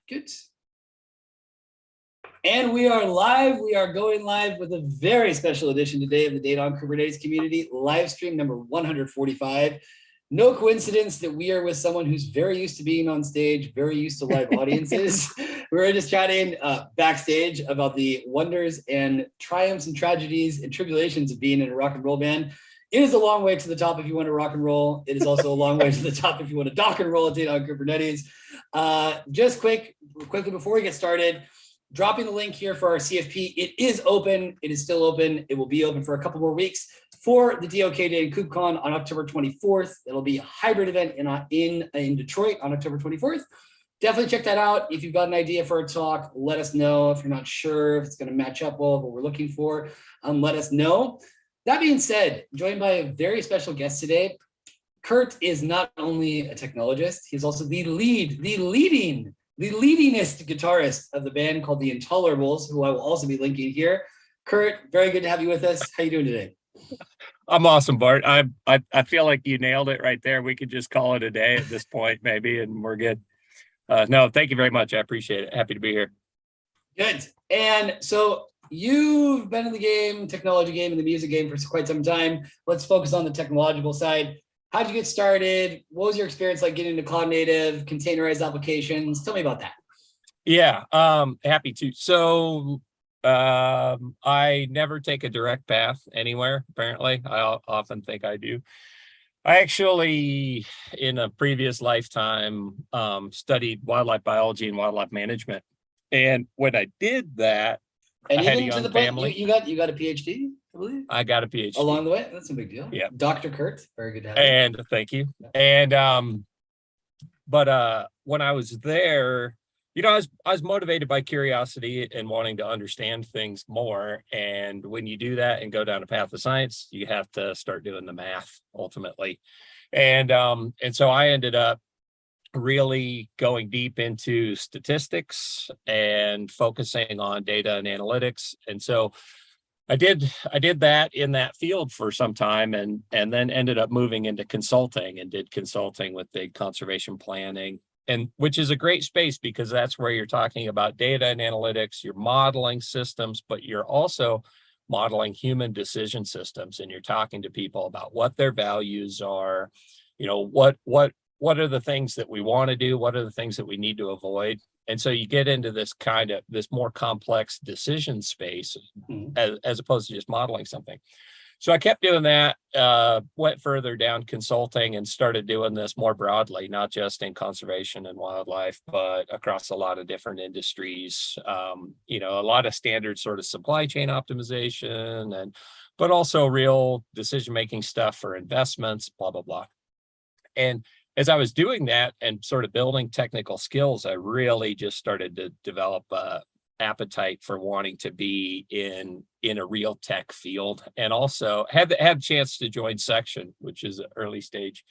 Good. And we are live. We are going live with a very special edition today of the Data on Kubernetes community live stream number 145. No coincidence that we are with someone who's very used to being on stage, very used to live audiences. We're just chatting backstage about the wonders and triumphs and tragedies and tribulations of being in a rock and roll band. It is a long way to the top if you want to rock and roll. It is also a long way to the top if you want to dock and roll a Data on Kubernetes. Just quickly before we get started, dropping the link here for our CFP. It is open. It is still open. It will be open for a couple more weeks for the DoK Day and KubeCon on October 24th. It'll be a hybrid event in Detroit on October 24th. Definitely check that out. If you've got an idea for a talk, let us know. If you're not sure if it's going to match up well with what we're looking for, let us know. That being said, joined by a very special guest today. Kurt is not only a technologist, he's also the leadingest guitarist of the band called the Intolerables, who I will also be linking here. Kurt, very good to have you with us. How you doing today? I'm awesome, Bart. I feel like you nailed it right there. We could just call it a day at this point, maybe, and we're good. No, thank you very much. I appreciate it. Happy to be here. Good. And so you've been in the game, technology game, and the music game for quite some time. Let's focus on the technological side. How'd you get started? What was your experience like getting into cloud native, containerized applications? Tell me about that. Yeah, happy to. So I never take a direct path anywhere, apparently. I often think I do. I actually, in a previous lifetime, studied wildlife biology and wildlife management. And when I did that, and I even had a young to the point, family. You got a PhD, I believe? I got a PhD. Along the way? That's a big deal. Yeah. Dr. Kurt, very good to have you. And thank you. And but when I was there, I was motivated by curiosity and wanting to understand things more. And when you do that and go down a path of science, you have to start doing the math ultimately. And so I ended up really going deep into statistics and focusing on data and analytics. And so I did that in that field for some time, and then ended up moving into consulting and did consulting with big conservation planning, and which is a great space because that's where you're talking about data and analytics, you're modeling systems, but you're also modeling human decision systems, and you're talking to people about what their values are, what are the things that we want to do, what are the things that we need to avoid. And so you get into this more complex decision space as opposed to just modeling something. So I kept doing that, went further down consulting and started doing this more broadly, not just in conservation and wildlife, but across a lot of different industries, a lot of standard sort of supply chain optimization, but also real decision-making stuff for investments, blah, blah, blah. And as I was doing that and sort of building technical skills, I really just started to develop an appetite for wanting to be in a real tech field, and also had a chance to join Section, which is an early stage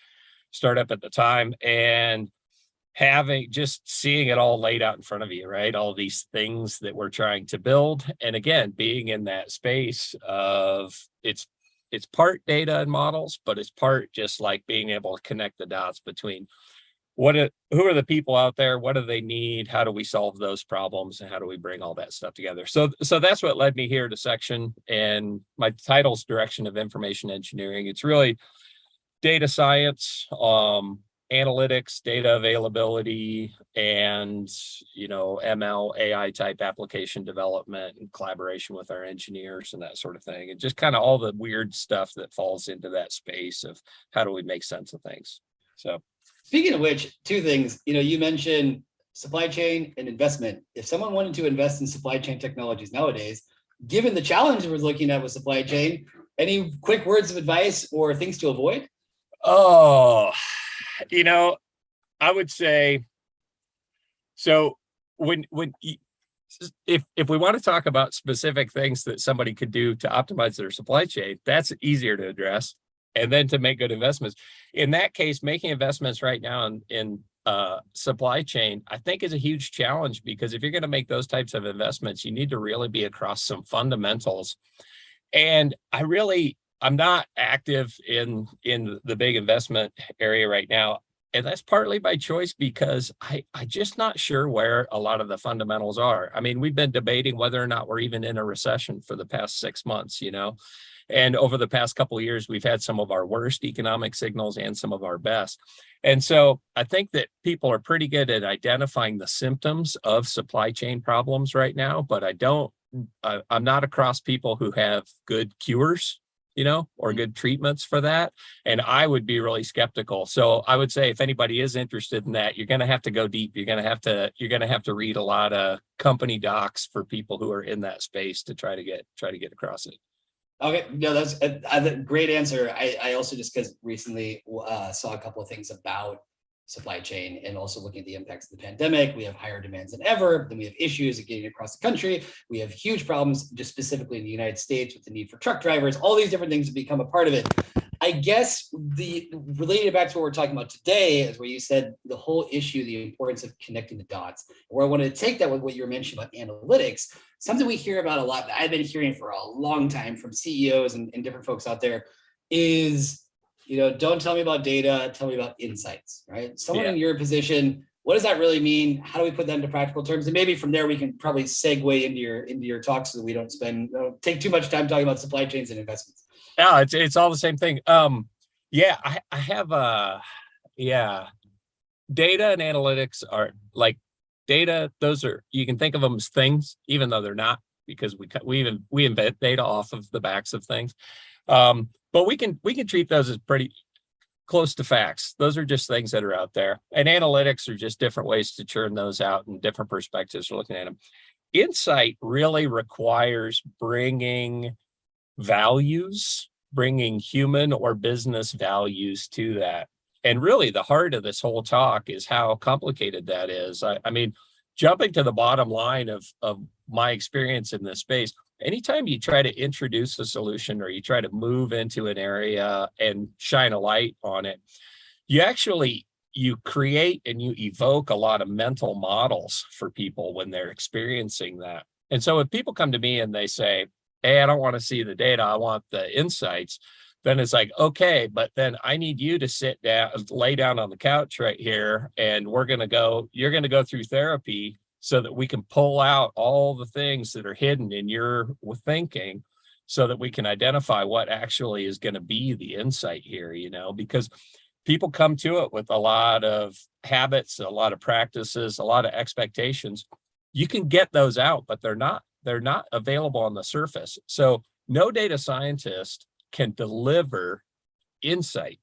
startup at the time, and seeing it all laid out in front of you, right? All these things that we're trying to build. And again, being in that space of it's part data and models, but it's part just like being able to connect the dots between who are the people out there, what do they need, how do we solve those problems, and how do we bring all that stuff together. So that's what led me here to Section, and my title's Direction of Information Engineering. It's really data science, analytics, data availability, and ML, AI type application development and collaboration with our engineers and that sort of thing. And just kind of all the weird stuff that falls into that space of how do we make sense of things. So speaking of which, two things, you mentioned supply chain and investment. If someone wanted to invest in supply chain technologies nowadays, given the challenge we're looking at with supply chain, any quick words of advice or things to avoid? Oh, I would say, so if we want to talk about specific things that somebody could do to optimize their supply chain, that's easier to address. And then to make good investments. In that case, making investments right now in supply chain, I think is a huge challenge, because if you're going to make those types of investments, you need to really be across some fundamentals. And I'm not active in the big investment area right now. And that's partly by choice because I'm just not sure where a lot of the fundamentals are. I mean, we've been debating whether or not we're even in a recession for the past 6 months, and over the past couple of years, we've had some of our worst economic signals and some of our best. And so I think that people are pretty good at identifying the symptoms of supply chain problems right now, but I'm not across people who have good cures, or good treatments for that. And I would be really skeptical. So I would say if anybody is interested in that, you're going to have to go deep. You're going to have to read a lot of company docs for people who are in that space to try to get across it. Okay, no, that's a great answer. I also just because recently saw a couple of things about supply chain and also looking at the impacts of the pandemic. We have higher demands than ever. Then we have issues of getting across the country. We have huge problems just specifically in the United States with the need for truck drivers. All these different things have become a part of it. I guess related back to what we're talking about today is where you said the whole issue, the importance of connecting the dots. Where I wanted to take that with what you were mentioning about analytics, something we hear about a lot that I've been hearing for a long time from CEOs and different folks out there is, don't tell me about data, tell me about insights, right? Someone in your position, what does that really mean? How do we put that into practical terms? And maybe from there we can probably segue into your talk so that we don't take too much time talking about supply chains and investments. Yeah, it's all the same thing. I have data and analytics are like data. Those are, you can think of them as things, even though they're not, because we invent data off of the backs of things. But we can treat those as pretty close to facts. Those are just things that are out there. And analytics are just different ways to churn those out and different perspectives for looking at them. Insight really requires bringing values, bringing human or business values to that. And really the heart of this whole talk is how complicated that is. I mean, jumping to the bottom line of my experience in this space, anytime you try to introduce a solution or you try to move into an area and shine a light on it, you create and you evoke a lot of mental models for people when they're experiencing that. And so if people come to me and they say, hey, I don't want to see the data, I want the insights, then it's like, okay, but then I need you to sit down, lay down on the couch right here, and you're going to go through therapy so that we can pull out all the things that are hidden in your thinking so that we can identify what actually is going to be the insight here, because people come to it with a lot of habits, a lot of practices, a lot of expectations. You can get those out, but they're not available on the surface. So no data scientist can deliver insight.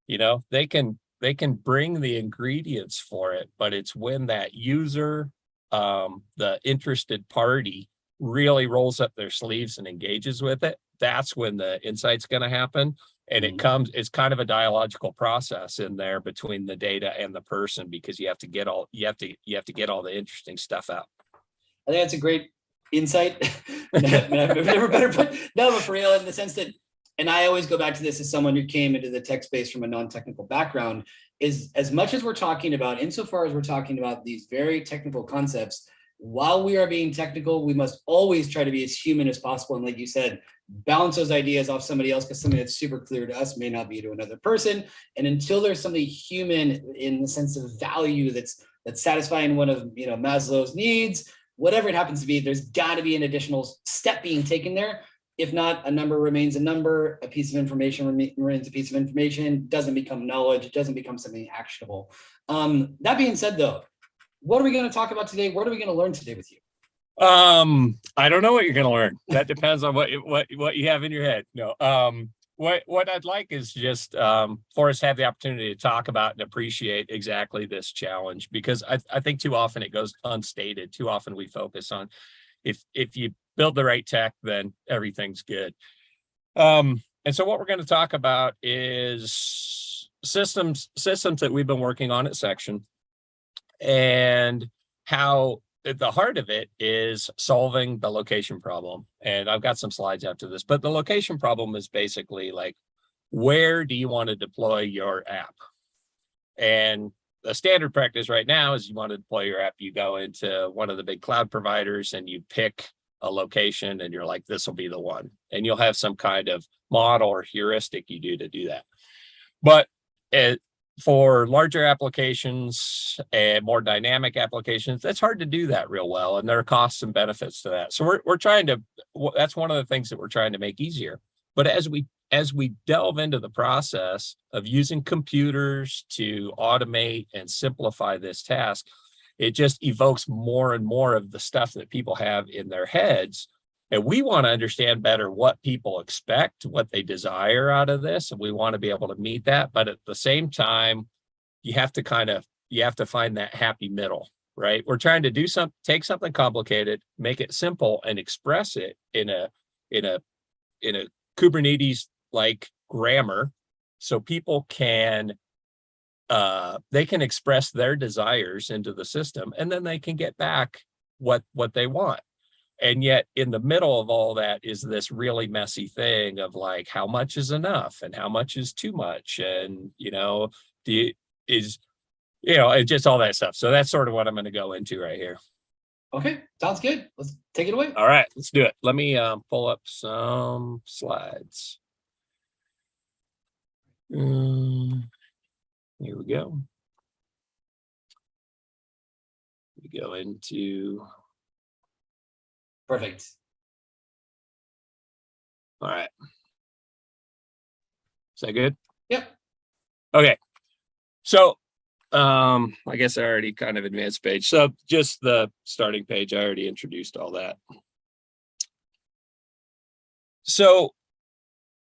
They can bring the ingredients for it, but it's when that user, the interested party, really rolls up their sleeves and engages with it. That's when the insight's going to happen. And it's kind of a dialogical process in there between the data and the person, because you have to get all the interesting stuff out. I think that's a great insight. I've never better put no, but for real, in the sense that, and I always go back to this as someone who came into the tech space from a non-technical background, is as much as we're talking about, insofar as we're talking about these very technical concepts, while we are being technical, we must always try to be as human as possible. And like you said, bounce those ideas off somebody else, because something that's super clear to us may not be to another person. And until there's something human in the sense of value that's satisfying one of Maslow's needs, whatever it happens to be, there's got to be an additional step being taken there. If not, a number remains a number, a piece of information remains a piece of information, doesn't become knowledge, it doesn't become something actionable. That being said, though, what are we going to talk about today? What are we going to learn today with you? I don't know what you're going to learn. That depends on what you have in your head. No. What I'd like is just for us to have the opportunity to talk about and appreciate exactly this challenge, because I think too often it goes unstated. Too often we focus on if you build the right tech, then everything's good. And so what we're going to talk about is systems that we've been working on at Section, and how at the heart of it is solving the location problem. And I've got some slides after this, but the location problem is basically like, where do you want to deploy your app? And the standard practice right now is you want to deploy your app, you go into one of the big cloud providers and you pick a location and you're like, this will be the one. And you'll have some kind of model or heuristic you do to do that. But for larger applications and more dynamic applications, that's hard to do that real well. And there are costs and benefits to that. So we're trying to, that's one of the things that we're trying to make easier. But as we delve into the process of using computers to automate and simplify this task, it just evokes more and more of the stuff that people have in their heads. And we want to understand better what people expect, what they desire out of this, and we want to be able to meet that. But at the same time, you have to find that happy middle, right? We're trying to do take something complicated, make it simple, and express it in a Kubernetes like grammar, so people can they can express their desires into the system, and then they can get back what they want. And yet in the middle of all that is this really messy thing of like, how much is enough and how much is too much? And, it's just all that stuff. So that's sort of what I'm going to go into right here. Okay, sounds good. Let's take it away. All right, let's do it. Let me pull up some slides. Here we go. We go into... Perfect. All right. Is that good? Yep. Okay. So I guess I already kind of advanced page. So just the starting page, I already introduced all that. So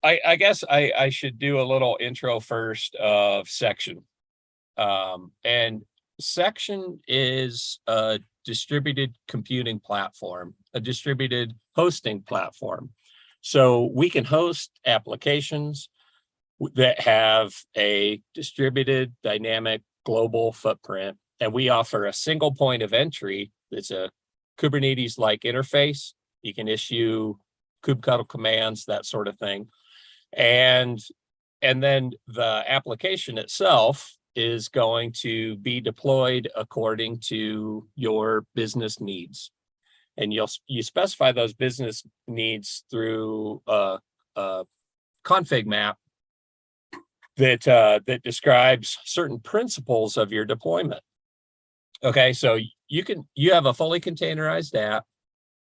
I guess I should do a little intro first of Section. And Section is a distributed computing platform, a distributed hosting platform. So we can host applications that have a distributed, dynamic, global footprint, and we offer a single point of entry that's a Kubernetes-like interface. You can issue kubectl commands, that sort of thing. And then the application itself is going to be deployed according to your business needs. And you specify those business needs through a config map that describes certain principles of your deployment. Okay, so you have a fully containerized app.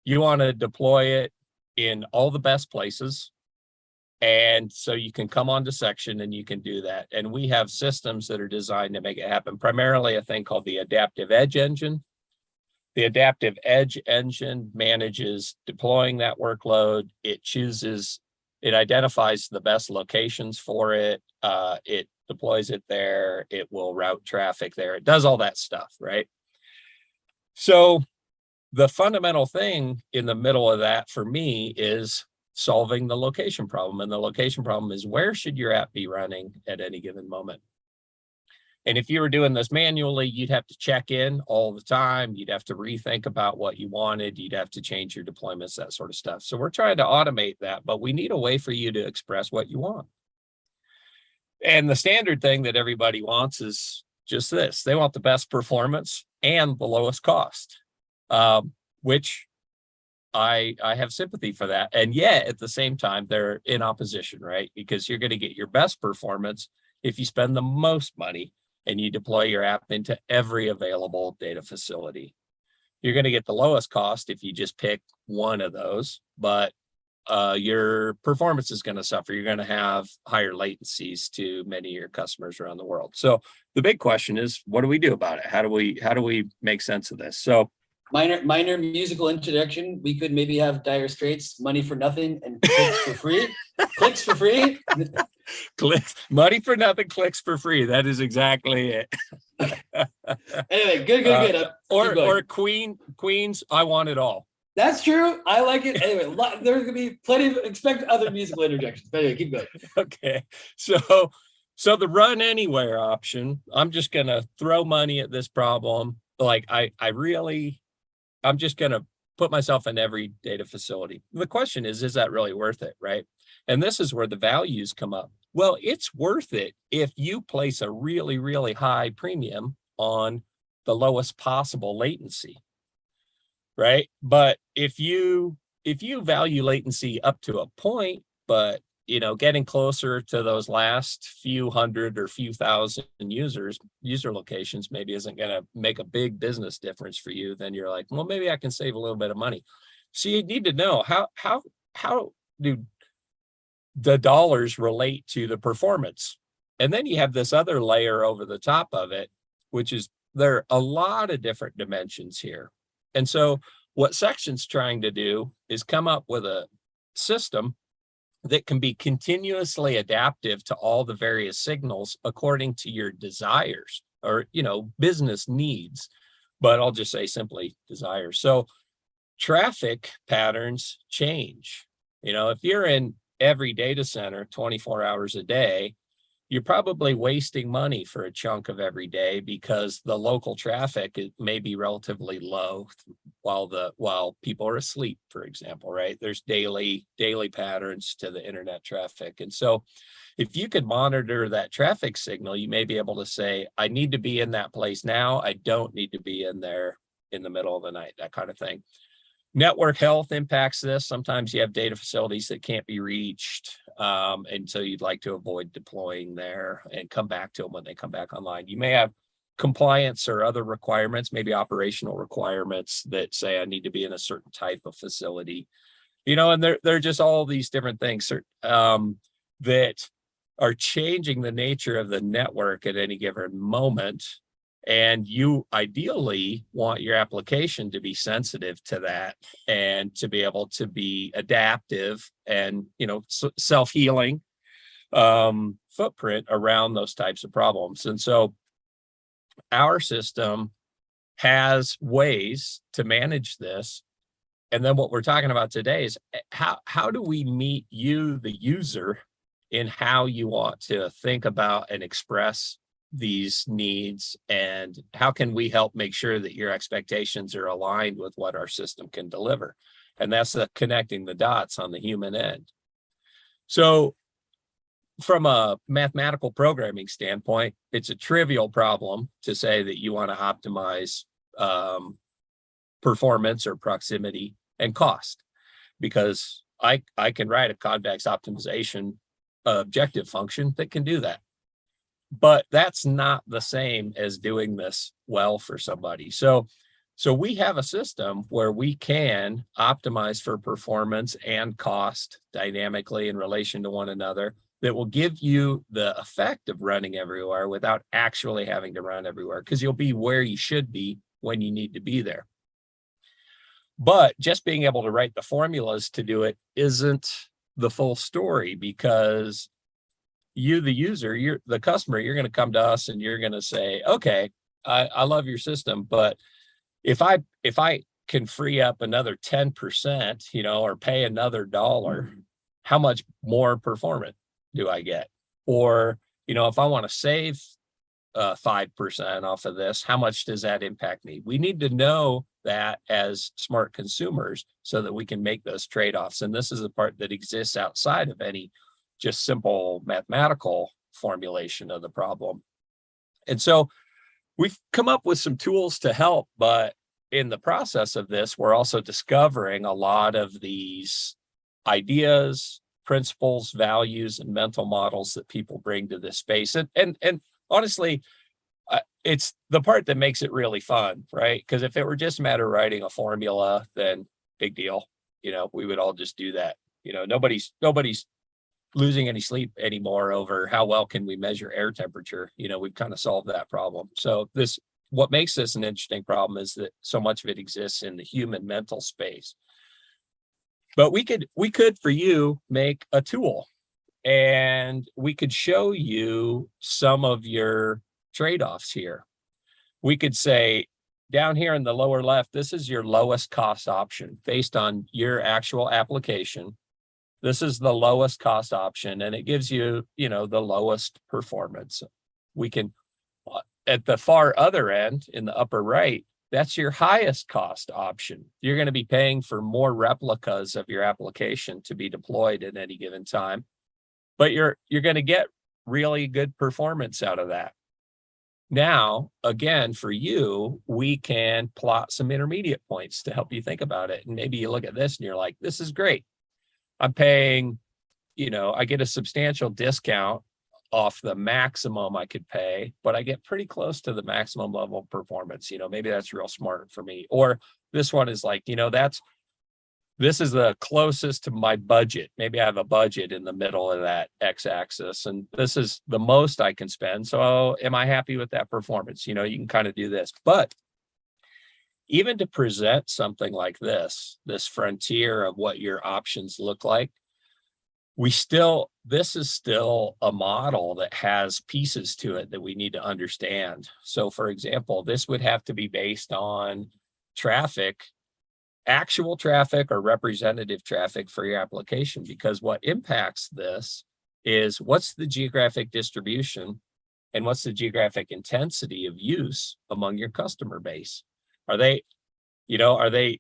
You want to deploy it in all the best places. And so you can come onto Section and you can do that. And we have systems that are designed to make it happen, primarily a thing called the Adaptive Edge Engine. The Adaptive Edge Engine manages deploying that workload. It identifies the best locations for it. It deploys it there. It will route traffic there. It does all that stuff, right? So the fundamental thing in the middle of that for me is solving the location problem. And the location problem is, where should your app be running at any given moment? And if you were doing this manually, you'd have to check in all the time. You'd have to rethink about what you wanted. You'd have to change your deployments, that sort of stuff. So we're trying to automate that, but we need a way for you to express what you want. And the standard thing that everybody wants is just this. They want the best performance and the lowest cost, which I have sympathy for that. And yet at the same time, they're in opposition, right? Because you're going to get your best performance if you spend the most money and you deploy your app into every available data facility. You're going to get the lowest cost if you just pick one of those, but your performance is going to suffer. You're going to have higher latencies to many of your customers around the world. So the big question is, what do we do about it? How do we make sense of this? So minor musical introduction. We could maybe have Dire Straits, Money for Nothing and Clicks for Free. Clicks for free. Clicks, money for nothing, clicks for free. That is exactly it. Anyway, good. Or Queen's I Want It All. That's true. I like it. Anyway, there's gonna be plenty of expect other musical interjections. But anyway, keep going. Okay. So the run anywhere option, I'm just gonna throw money at this problem. Like I'm just gonna put myself in every data facility. The question is that really worth it, right? And this is where the values come up. Well, it's worth it if you place a really, really high premium on the lowest possible latency, right? But if you value latency up to a point, but getting closer to those last few hundred or few thousand user locations maybe isn't going to make a big business difference for you. Then you're like, well, maybe I can save a little bit of money. So you need to know how do the dollars relate to the performance. And then you have this other layer over the top of it, which is there are a lot of different dimensions here. And so what Section's trying to do is come up with a system that can be continuously adaptive to all the various signals according to your desires or, business needs. But I'll just say simply desires. So traffic patterns change. If you're in every data center 24 hours a day, you're probably wasting money for a chunk of every day because the local traffic may be relatively low while people are asleep, for example, right? There's daily patterns to the internet traffic. And so if you could monitor that traffic signal, you may be able to say, I need to be in that place now. I don't need to be in there in the middle of the night, that kind of thing. Network health impacts this. Sometimes you have data facilities that can't be reached. And so you'd like to avoid deploying there and come back to them when they come back online. You may have compliance or other requirements, maybe operational requirements that say I need to be in a certain type of facility. And there are just all these different things that are changing the nature of the network at any given moment. And you ideally want your application to be sensitive to that and to be able to be adaptive and, self-healing footprint around those types of problems. And so our system has ways to manage this. And then what we're talking about today is how do we meet you, the user, in how you want to think about and express these needs, and how can we help make sure that your expectations are aligned with what our system can deliver? And that's the connecting the dots on the human end. So from a mathematical programming standpoint, it's a trivial problem to say that you want to optimize performance or proximity and cost, because I can write a convex optimization objective function that can do that. But that's not the same as doing this well for somebody. So we have a system where we can optimize for performance and cost dynamically in relation to one another that will give you the effect of running everywhere without actually having to run everywhere, because you'll be where you should be when you need to be there. But just being able to write the formulas to do it isn't the full story, because you, the user, you're the customer, you're going to come to us and you're going to say, okay, I love your system, but if I can free up another 10%, or pay another $1, how much more performant do I get? Or, if I want to save 5% off of this, how much does that impact me? We need to know that as smart consumers so that we can make those trade-offs. And this is the part that exists outside of any just simple mathematical formulation of the problem. And so we've come up with some tools to help, but in the process of this, we're also discovering a lot of these ideas, principles, values, and mental models that people bring to this space. And honestly, it's the part that makes it really fun, right? Because if it were just a matter of writing a formula, then big deal. We would all just do that. Nobody's losing any sleep anymore over how well can we measure air temperature. We've kind of solved that problem. So what makes this an interesting problem is that so much of it exists in the human mental space. But we could for you make a tool, and we could show you some of your trade-offs here. We could say down here in the lower left, this is your lowest cost option based on your actual application. This is the lowest cost option, and it gives you, the lowest performance. We can, at the far other end in the upper right, that's your highest cost option. You're going to be paying for more replicas of your application to be deployed at any given time, but you're going to get really good performance out of that. Now, again, for you, we can plot some intermediate points to help you think about it. And maybe you look at this and you're like, this is great. I'm paying I get a substantial discount off the maximum I could pay, but I get pretty close to the maximum level of performance. Maybe that's real smart for me. Or this one is like, this is the closest to my budget. Maybe I have a budget in the middle of that x-axis, and this is the most I can spend. So am I happy with that performance? You can kind of do this. But even to present something like this frontier of what your options look like, this is still a model that has pieces to it that we need to understand. So for example, this would have to be based on traffic, actual traffic or representative traffic for your application, because what impacts this is what's the geographic distribution and what's the geographic intensity of use among your customer base.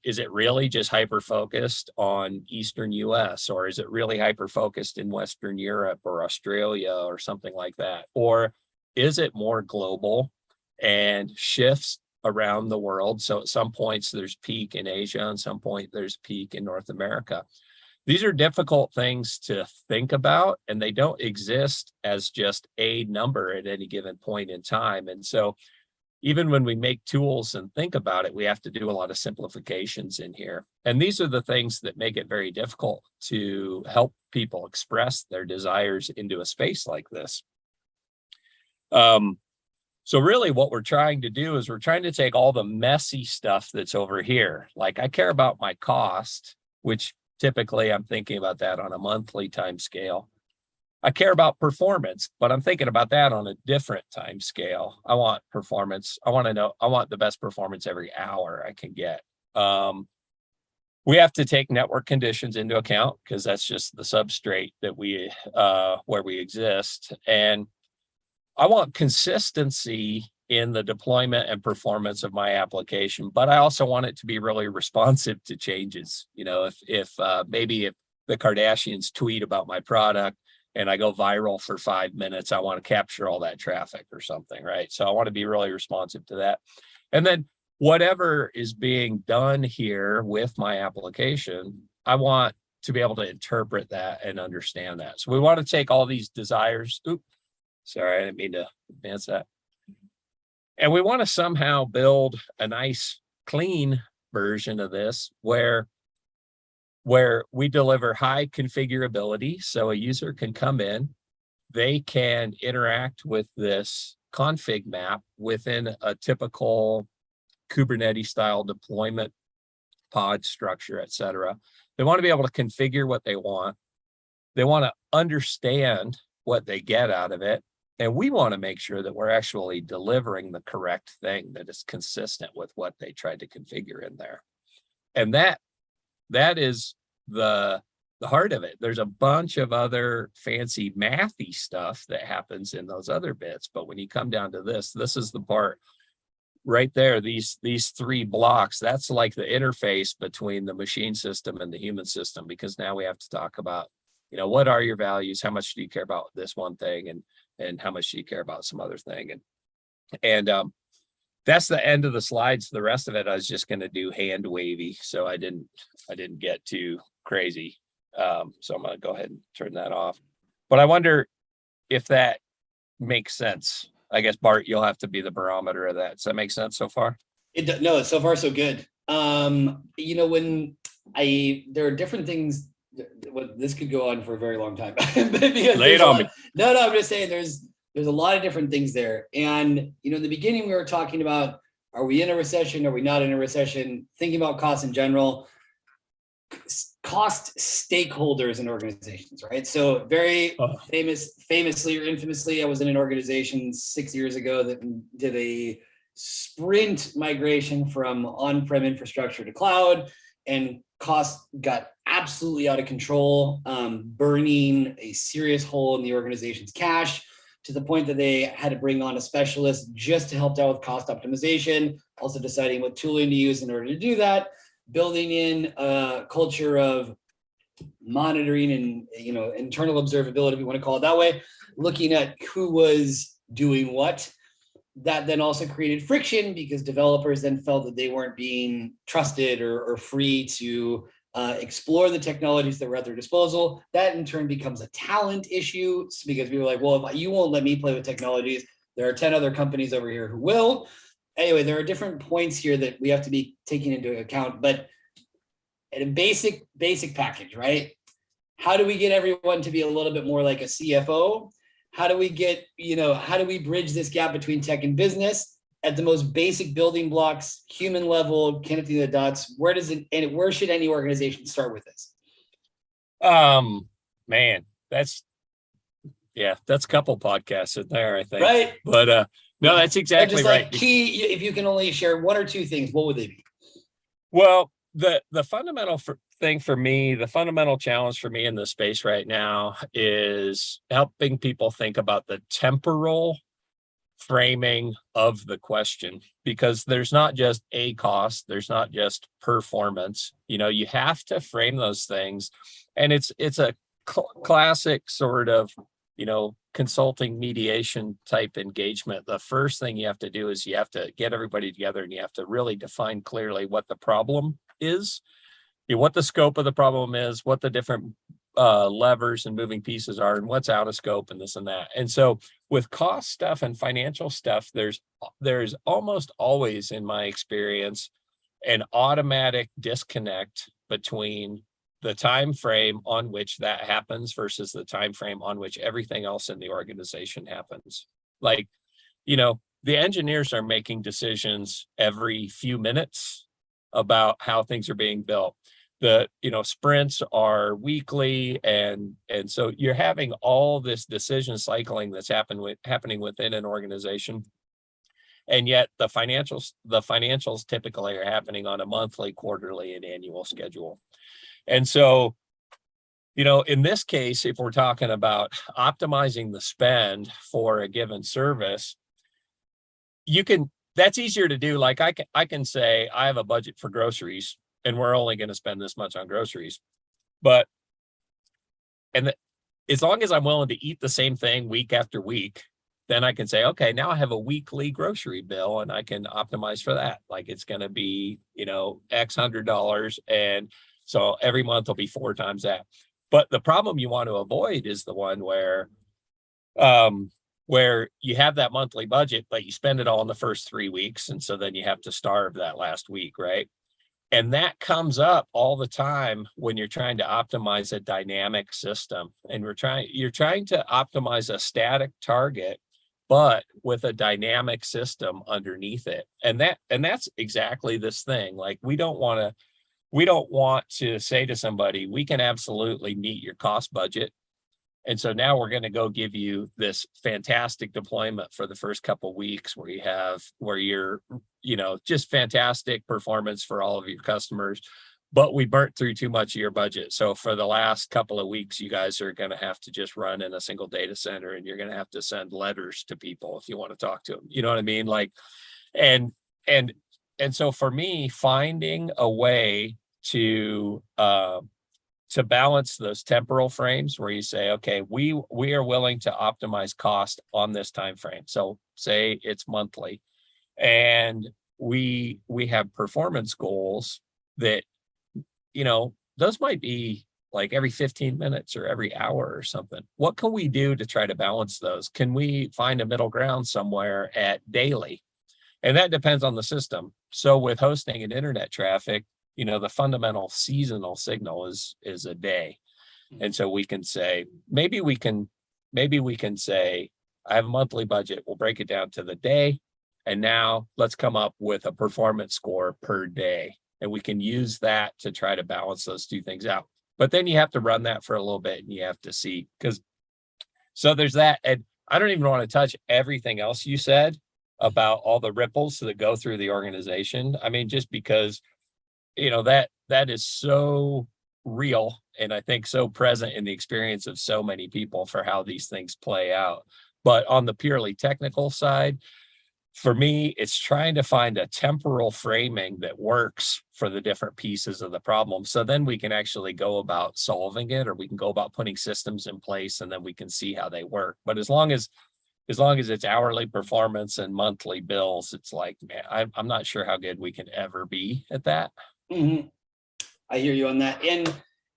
Is it really just hyper-focused on Eastern US, or is it really hyper-focused in Western Europe or Australia or something like that? Or is it more global and shifts around the world? So at some points there's peak in Asia, and some point there's peak in North America. These are difficult things to think about, and they don't exist as just a number at any given point in time. And so even when we make tools and think about it, we have to do a lot of simplifications in here. And these are the things that make it very difficult to help people express their desires into a space like this. So really what we're trying to do is we're trying to take all the messy stuff that's over here. Like I care about my cost, which typically I'm thinking about that on a monthly time scale. I care about performance, but I'm thinking about that on a different time scale. I want performance. I want the best performance every hour I can get. We have to take network conditions into account because that's just the substrate that where we exist. And I want consistency in the deployment and performance of my application, but I also want it to be really responsive to changes. If maybe if the Kardashians tweet about my product and I go viral for 5 minutes, I want to capture all that traffic or something, right? So I want to be really responsive to that. And then whatever is being done here with my application, I want to be able to interpret that and understand that. So we want to take all these desires. Oops, sorry, I didn't mean to advance that. And we want to somehow build a nice, clean version of this where we deliver high configurability. So a user can come in, they can interact with this config map within a typical Kubernetes style deployment pod structure, et cetera. They want to be able to configure what they want. They want to understand what they get out of it. And we want to make sure that we're actually delivering the correct thing that is consistent with what they tried to configure in there. And that is the heart of it. There's a bunch of other fancy mathy stuff that happens in those other bits. But when you come down to this is the part right there, these 3 blocks, that's like the interface between the machine system and the human system, because now we have to talk about, what are your values? How much do you care about this one thing? And how much do you care about some other thing? And that's the end of the slides. The rest of it, I was just going to do hand wavy. So I didn't get too crazy. So I'm going to go ahead and turn that off. But I wonder if that makes sense. I guess, Bart, you'll have to be the barometer of that. Does that make sense so far? No, so far so good. When there are different things, this could go on for a very long time. Lay it on me. No, I'm just saying there's a lot of different things there. And, in the beginning we were talking about, are we in a recession? Are we not in a recession? Thinking about costs in general, cost stakeholders in organizations, right? So very famously or infamously, I was in an organization 6 years ago that did a sprint migration from on-prem infrastructure to cloud, and costs got absolutely out of control, burning a serious hole in the organization's cash, to the point that they had to bring on a specialist just to help out with cost optimization, also deciding what tooling to use in order to do that, building in a culture of monitoring and internal observability, if you want to call it that way, looking at who was doing what. That then also created friction because developers then felt that they weren't being trusted or free to explore the technologies that were at their disposal. That in turn becomes a talent issue because people are like, well, if you won't let me play with technologies, there are 10 other companies over here who will. Anyway, there are different points here that we have to be taking into account, but at a basic package, right? How do we get everyone to be a little bit more like a CFO? How do we get, how do we bridge this gap between tech and business at the most basic building blocks, human level, connecting the dots? Where does it, and where should any organization start with this? Man, that's a couple podcasts in there, I think. Right. But no, that's exactly just right. Like key, if you can only share one or two things, what would they be? Well, the fundamental thing for me, the fundamental challenge for me in this space right now is helping people think about the temporal framing of the question, because there's not just a cost, there's not just performance. You have to frame those things, and it's a classic sort of consulting mediation type engagement. The first thing you have to do is you have to get everybody together and you have to really define clearly what the problem is, what the scope of the problem is, what the different levers and moving pieces are, and what's out of scope, and this and that. And so with cost stuff and financial stuff, there's almost always, in my experience, an automatic disconnect between the time frame on which that happens versus the time frame on which everything else in the organization happens. Like, the engineers are making decisions every few minutes about how things are being built. The sprints are weekly, and so you're having all this decision cycling that's happening within an organization, and yet the financials typically are happening on a monthly, quarterly, and annual schedule. And so, in this case, if we're talking about optimizing the spend for a given service, that's easier to do. Like I can say I have a budget for groceries and we're only going to spend this much on groceries. As long as I'm willing to eat the same thing week after week, then I can say, okay, now I have a weekly grocery bill and I can optimize for that. Like it's going to be, X $100. And so every month will be 4 times that. But the problem you want to avoid is the one where you have that monthly budget, but you spend it all in the first 3 weeks. And so then you have to starve that last week, right? And that comes up all the time when you're trying to optimize a dynamic system. And you're trying to optimize a static target, but with a dynamic system underneath it. And that's exactly this thing. Like we don't want to say to somebody, we can absolutely meet your cost budget. And so now we're going to go give you this fantastic deployment for the first couple of weeks where you're, just fantastic performance for all of your customers, but we burnt through too much of your budget. So for the last couple of weeks, you guys are going to have to just run in a single data center, and you're going to have to send letters to people if you want to talk to them. You know what I mean? Like, and so for me, finding a way to balance those temporal frames where you say, okay, we are willing to optimize cost on this time frame. So say it's monthly, and we have performance goals that, those might be like every 15 minutes or every hour or something. What can we do to try to balance those? Can we find a middle ground somewhere at daily? And that depends on the system. So with hosting and internet traffic, the fundamental seasonal signal is a day. And so we can say, maybe we can say, I have a monthly budget. We'll break it down to the day. And now let's come up with a performance score per day. And we can use that to try to balance those two things out. But then you have to run that for a little bit and you have to see, so there's that. And I don't even want to touch everything else you said about all the ripples that go through the organization. I mean, just because that is so real, and I think so present in the experience of so many people for how these things play out. But on the purely technical side, for me, it's trying to find a temporal framing that works for the different pieces of the problem. So then we can actually go about solving it, or we can go about putting systems in place, and then we can see how they work. But as long as it's hourly performance and monthly bills, it's like, man, I'm not sure how good we can ever be at that. Mm-hmm. I hear you on that.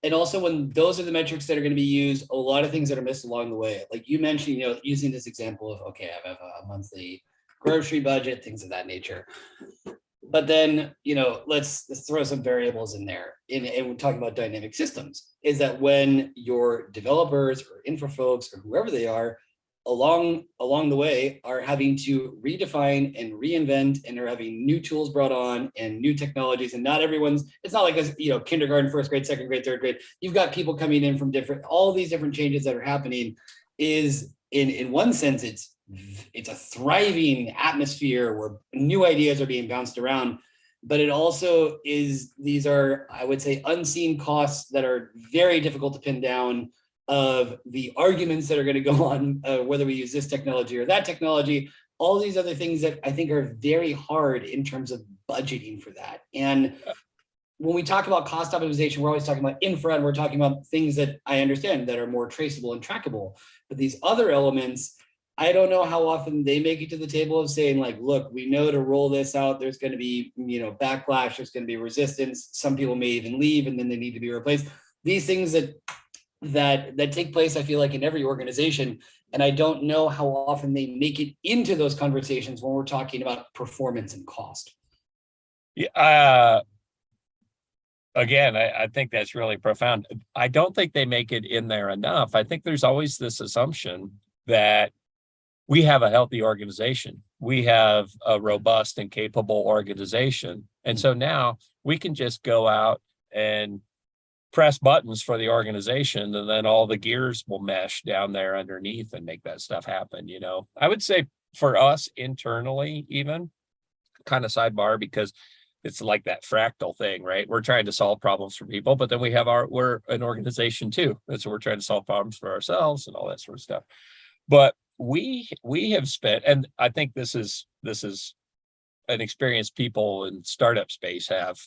And also when those are the metrics that are going to be used, a lot of things that are missed along the way. Like you mentioned, using this example of, okay, I have a monthly grocery budget, things of that nature. But then, let's throw some variables in there. And we're talking about dynamic systems, is that when your developers or infra folks or whoever they are along the way are having to redefine and reinvent and are having new tools brought on and new technologies, and not it's not like a kindergarten, first grade, second grade, third grade. You've got people coming in from all these different changes that are happening. Is in one sense, it's a thriving atmosphere where new ideas are being bounced around, but it also is, these are, I would say, unseen costs that are very difficult to pin down, of the arguments that are going to go on, whether we use this technology or that technology, all these other things that I think are very hard in terms of budgeting for that. And when we talk about cost optimization, we're always talking about infra, and we're talking about things that I understand that are more traceable and trackable. But these other elements, I don't know how often they make it to the table of saying, like, look, we know to roll this out, there's going to be, backlash, there's going to be resistance. Some people may even leave and then they need to be replaced. These things that take place, I feel like, in every organization. And I don't know how often they make it into those conversations when we're talking about performance and cost. Yeah. Again, I think that's really profound. I don't think they make it in there enough. I think there's always this assumption that we have a healthy organization. We have a robust and capable organization. And so now we can just go out and press buttons for the organization, and then all the gears will mesh down there underneath and make that stuff happen. I would say for us internally, even kind of sidebar, because it's like that fractal thing, right? We're trying to solve problems for people, but then we're an organization too. And so we're trying to solve problems for ourselves and all that sort of stuff. But we have spent, and I think this is an experience people in startup space have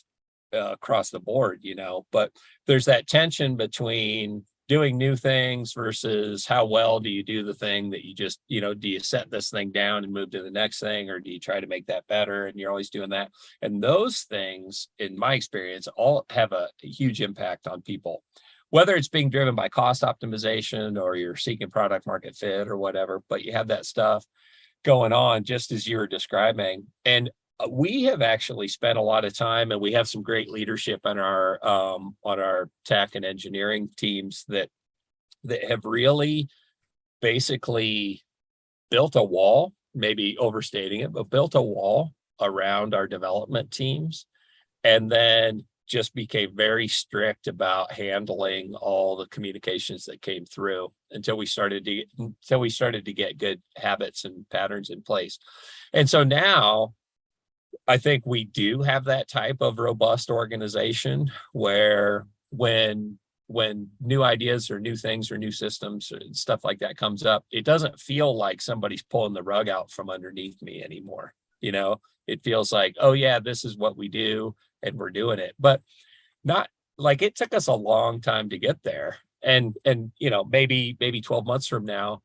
across the board, but there's that tension between doing new things versus how well do you do the thing that you just, do you set this thing down and move to the next thing, or do you try to make that better? And you're always doing that. And those things, in my experience, all have a huge impact on people, whether it's being driven by cost optimization or you're seeking product market fit or whatever, but you have that stuff going on just as you were describing. And we have actually spent a lot of time, and we have some great leadership on our tech and engineering teams that have really basically built a wall, maybe overstating it, but built a wall around our development teams, and then just became very strict about handling all the communications that came through until we started to get good habits and patterns in place. And so now I think we do have that type of robust organization where when new ideas or new things or new systems or stuff like that comes up, it doesn't feel like somebody's pulling the rug out from underneath me anymore. It feels like, oh yeah, this is what we do and we're doing it, but not like it took us a long time to get there. And maybe 12 months from now,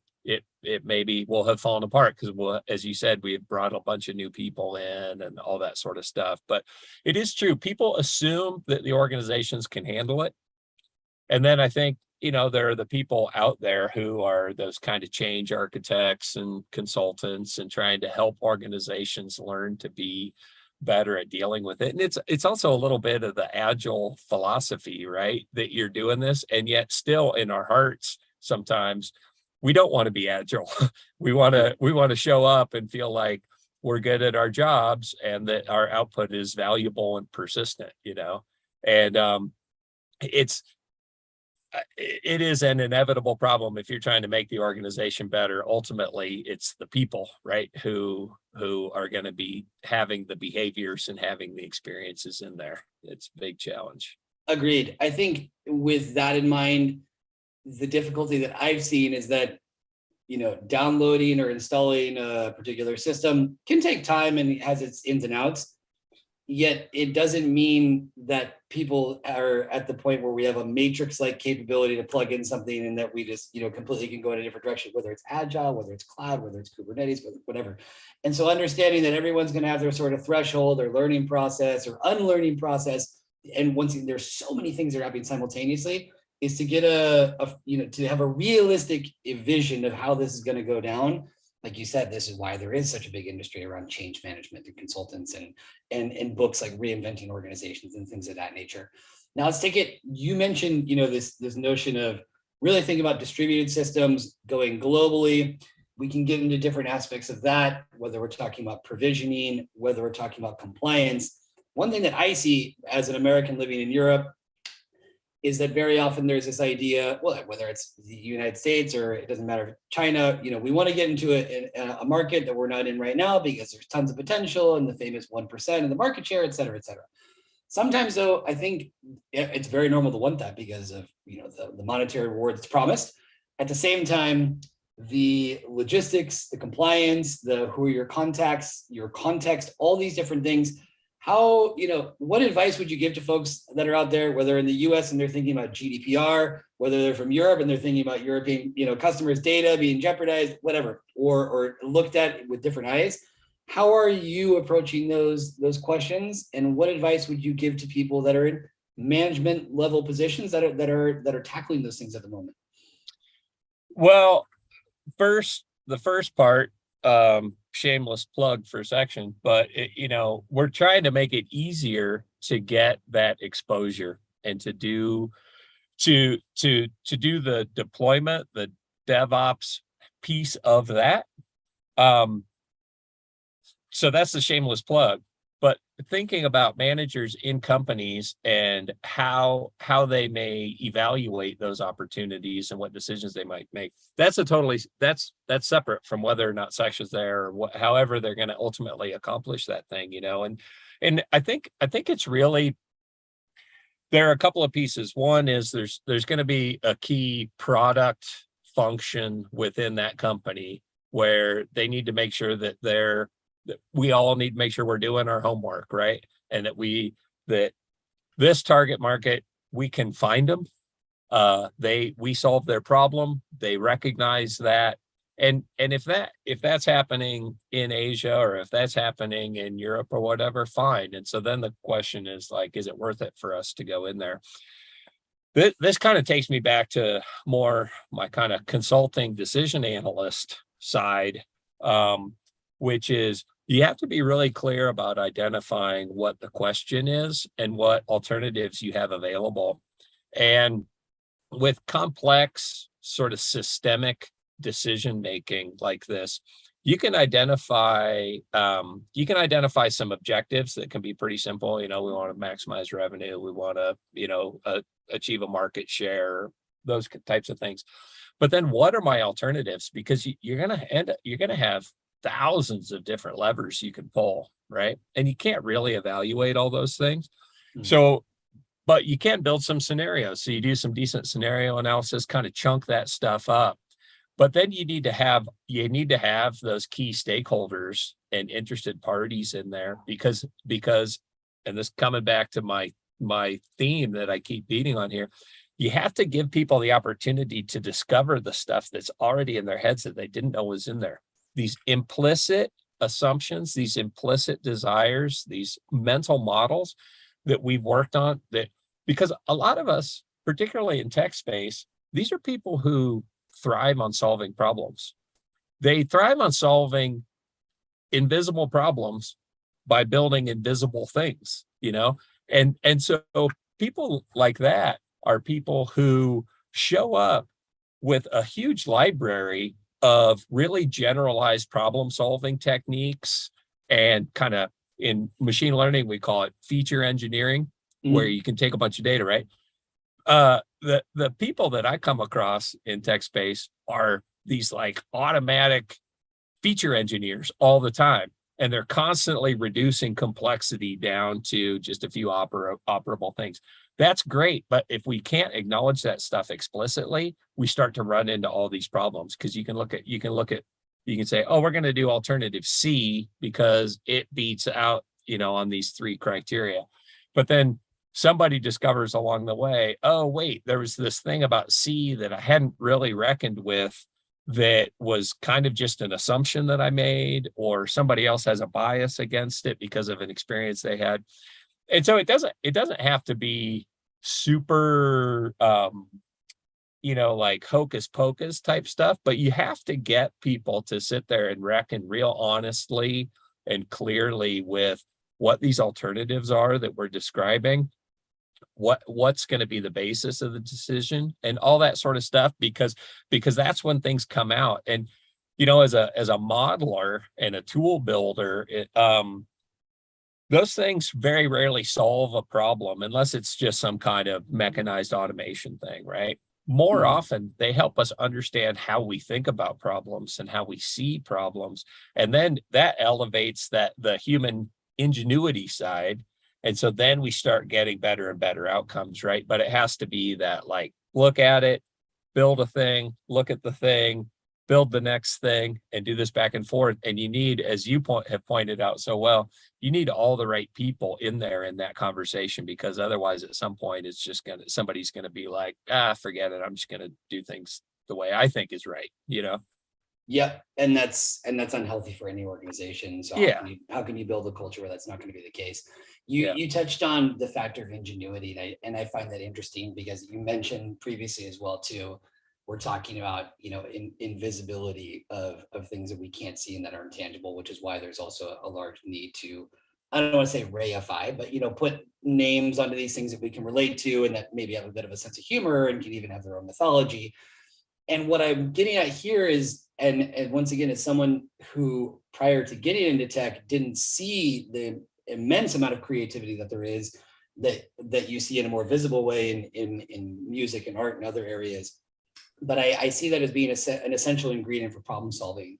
it maybe will have fallen apart because as you said, we have brought a bunch of new people in and all that sort of stuff. But it is true. People assume that the organizations can handle it. And then I think, there are the people out there who are those kind of change architects and consultants and trying to help organizations learn to be better at dealing with it. And it's also a little bit of the agile philosophy, right? That you're doing this, and yet still in our hearts, sometimes we don't want to be agile. We want to show up and feel like we're good at our jobs and that our output is valuable and persistent, and it is an inevitable problem if you're trying to make the organization better. Ultimately, it's the people, right, who are going to be having the behaviors and having the experiences in there. It's a big challenge. Agreed. I think with that in mind, the difficulty that I've seen is that, downloading or installing a particular system can take time and has its ins and outs. Yet it doesn't mean that people are at the point where we have a matrix-like capability to plug in something and that we just, completely can go in a different direction, whether it's agile, whether it's cloud, whether it's Kubernetes, whatever. And so understanding that everyone's going to have their sort of threshold or learning process or unlearning process and once again, there's so many things that are happening simultaneously, is to get to have a realistic vision of how this is going to go down. Like you said, this is why there is such a big industry around change management and consultants and books like Reinventing Organizations and things of that nature. Now let's take it. You mentioned, this notion of really thinking about distributed systems going globally. We can get into different aspects of that, whether we're talking about provisioning, whether we're talking about compliance. One thing that I see as an American living in Europe is that very often there's this idea, well, whether it's the United States or it doesn't matter, China, we want to get into a market that we're not in right now because there's tons of potential and the famous 1% of the market share, et cetera, et cetera. Sometimes though, I think it's very normal to want that because of, the monetary reward that's promised. At the same time, the logistics, the compliance, who are your contacts, your context, all these different things. How, what advice would you give to folks that are out there, whether in the US and they're thinking about GDPR, whether they're from Europe and they're thinking about European, customers' data being jeopardized, whatever, or looked at with different eyes? How are you approaching those questions? And what advice would you give to people that are in management level positions that are tackling those things at the moment? Well, the first part, shameless plug for section, but we're trying to make it easier to get that exposure and to do the deployment, the DevOps piece of that. So that's the shameless plug. But thinking about managers in companies and how they may evaluate those opportunities and what decisions they might make, that's separate from whether or not section's there or however they're going to ultimately accomplish that thing, and I think it's really, there are a couple of pieces. One is there's going to be a key product function within that company where they need to make sure that we all need to make sure we're doing our homework, right? And that this target market, we can find them. We solve their problem. They recognize that. And if that's happening in Asia or if that's happening in Europe or whatever, fine. And so then the question is like, is it worth it for us to go in there? This kind of takes me back to more my kind of consulting decision analyst side, which is, you have to be really clear about identifying what the question is and what alternatives you have available. And with complex sort of systemic decision making like this, you can identify some objectives that can be pretty simple. We want to maximize revenue. We want to, achieve a market share, those types of things. But then what are my alternatives? Because you're going to have thousands of different levers you can pull, right? And you can't really evaluate all those things. Mm-hmm. So, but you can build some scenarios. So you do some decent scenario analysis, kind of chunk that stuff up. But then you need to have those key stakeholders and interested parties in there because, and this coming back to my theme that I keep beating on here, you have to give people the opportunity to discover the stuff that's already in their heads that they didn't know was in there. These implicit assumptions, these implicit desires, these mental models that we've worked on, that because a lot of us, particularly in tech space, these are people who thrive on solving problems. They thrive on solving invisible problems by building invisible things, and so people like that are people who show up with a huge library of really generalized problem solving techniques, and kind of in machine learning, we call it feature engineering, where you can take a bunch of data, right? The people that I come across in tech space are these like automatic feature engineers all the time. And they're constantly reducing complexity down to just a few operable things. That's great. But if we can't acknowledge that stuff explicitly, we start to run into all these problems, because you can say, oh, we're going to do alternative C because it beats out, on these three criteria. But then somebody discovers along the way, oh, wait, there was this thing about C that I hadn't really reckoned with, that was kind of just an assumption that I made, or somebody else has a bias against it because of an experience they had. And so it doesn't have to be super like hocus pocus type stuff, but you have to get people to sit there and reckon real honestly and clearly with what these alternatives are that we're describing, what's going to be the basis of the decision and all that sort of stuff, because that's when things come out. And as a modeler and a tool builder, those things very rarely solve a problem unless it's just some kind of mechanized automation thing, right? More often, they help us understand how we think about problems and how we see problems. And then that elevates the human ingenuity side. And so then we start getting better and better outcomes, right? But it has to be that, like, look at it, build a thing, look at the thing, build the next thing, and do this back and forth. And you need, as you have pointed out so well, you need all the right people in there in that conversation, because otherwise at some point it's just somebody's gonna be like, forget it, I'm just gonna do things the way I think is right. Yep, and that's unhealthy for any organization. So Yeah. how can you build a culture where that's not going to be the case? You touched on the factor of ingenuity, and I find that interesting because you mentioned previously as well too. We're talking about invisibility of things that we can't see and that are intangible, which is why there's also a large need to, I don't want to say reify, but put names onto these things that we can relate to and that maybe have a bit of a sense of humor and can even have their own mythology. And what I'm getting at here is, and once again, as someone who prior to getting into tech didn't see the immense amount of creativity that there is, that you see in a more visible way in music and art and other areas. But I see that as being an essential ingredient for problem solving.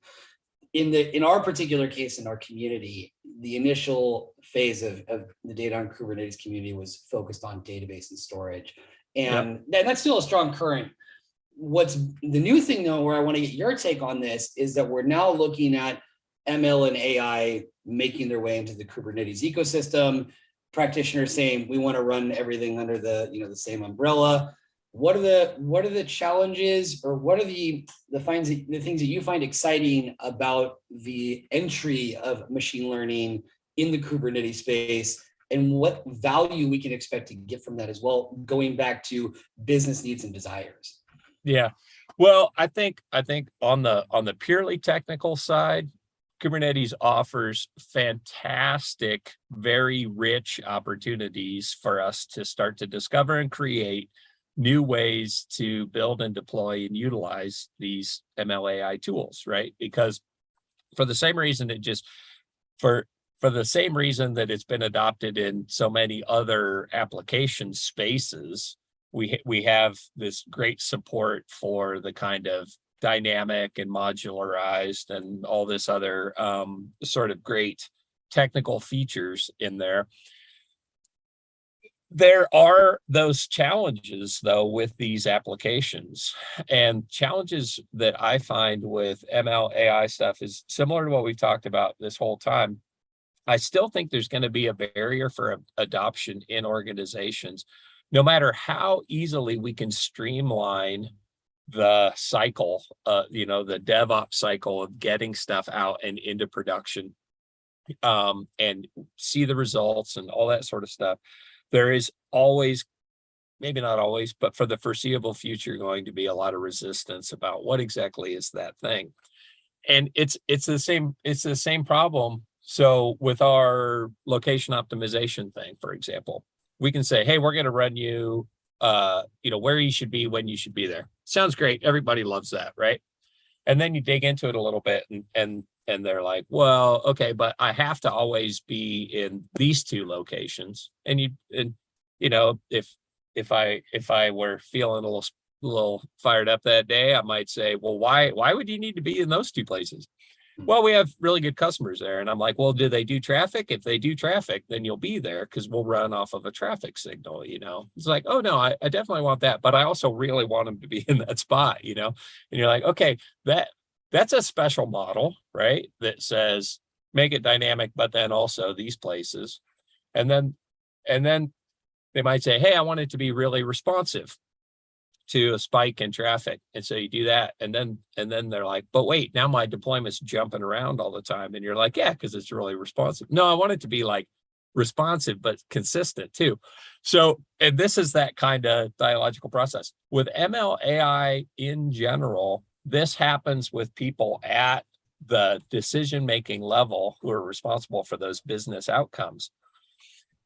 In our particular case, in our community, the initial phase of the data on Kubernetes community was focused on database and storage. And that's still a strong current. What's the new thing though, where I want to get your take on this, is that we're now looking at ML and AI making their way into the Kubernetes ecosystem. Practitioners saying we want to run everything under the the same umbrella. What are the challenges, or what are the things that you find exciting about the entry of machine learning in the Kubernetes space, and what value we can expect to get from that as well, going back to business needs and desires? Yeah. Well, I think on the purely technical side, Kubernetes offers fantastic, very rich opportunities for us to start to discover and create new ways to build and deploy and utilize these ML AI tools, right? Because for the same reason for the same reason that it's been adopted in so many other application spaces, we have this great support for the kind of dynamic and modularized and all this other sort of great technical features in there. There are those challenges, though, with these applications, and challenges that I find with ML AI stuff is similar to what we've talked about this whole time. I still think there's going to be a barrier for adoption in organizations, no matter how easily we can streamline the cycle, the DevOps cycle of getting stuff out and into production, and see the results and all that sort of stuff. There is always, maybe not always, but for the foreseeable future, going to be a lot of resistance about what exactly is that thing. And it's the same problem. So with our location optimization thing, for example, we can say, hey, we're going to run you, where you should be, when you should be there. Sounds great. Everybody loves that, right? And then you dig into it a little bit and they're like, well, okay, but I have to always be in these two locations. And if I were feeling a little fired up that day, I might say, well, why would you need to be in those two places? Well, we have really good customers there. And I'm like, well, do they do traffic? If they do traffic, then you'll be there because we'll run off of a traffic signal, It's like, oh, no, I definitely want that. But I also really want them to be in that spot, And you're like, okay, that's a special model, right? That says, make it dynamic, but then also these places. And then they might say, hey, I want it to be really responsive to a spike in traffic. And so you do that. And then they're like, but wait, now my deployment's jumping around all the time. And you're like, yeah, because it's really responsive. No, I want it to be like responsive, but consistent too. So, and this is that kind of dialogical process. With ML AI in general, this happens with people at the decision-making level who are responsible for those business outcomes.